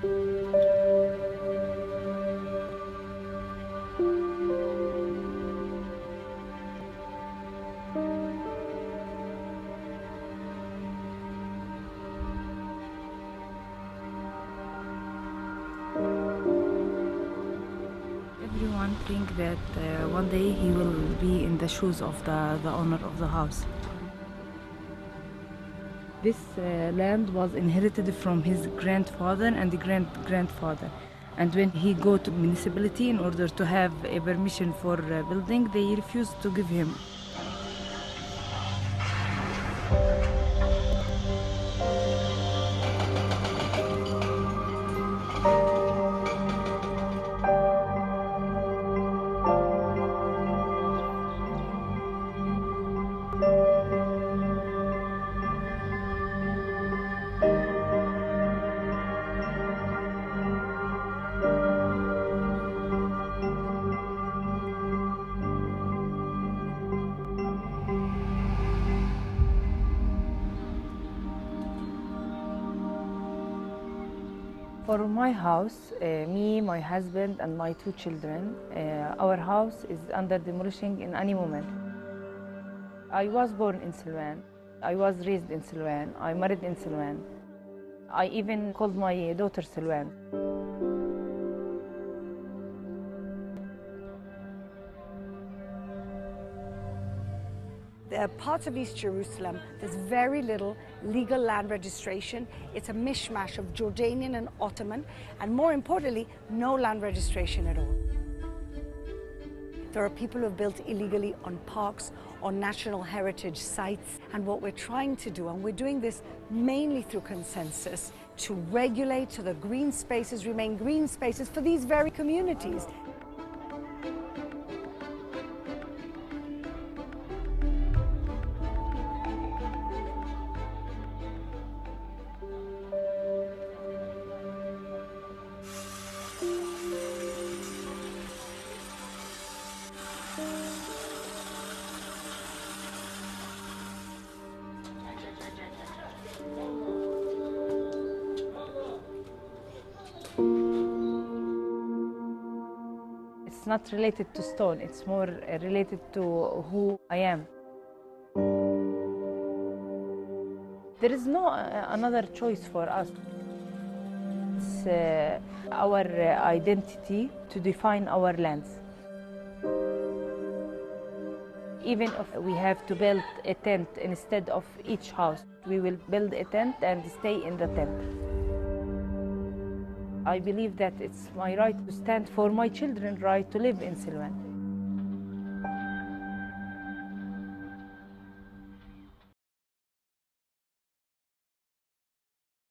Everyone think that one day he will be in the shoes of the owner of the house. This land was inherited from his grandfather and the grandfather. And when he go to municipality in order to have a permission for building, they refused to give him. For my house, me, my husband, and my two children, our house is under demolition in any moment. I was born in Silwan. I was raised in Silwan. I married in Silwan. I even called my daughter Silwan. There are parts of East Jerusalem, there's very little legal land registration. It's a mishmash of Jordanian and Ottoman, and more importantly, no land registration at all. There are people who have built illegally on parks, on national heritage sites, and what we're trying to do, and we're doing this mainly through consensus, to regulate so that green spaces remain green spaces for these very communities. It's not related to stone, it's more related to who I am. There is no another choice for us. It's our identity to define our lands. Even if we have to build a tent instead of each house, we will build a tent and stay in the tent. I believe that it's my right to stand for my children's right to live in Silwan.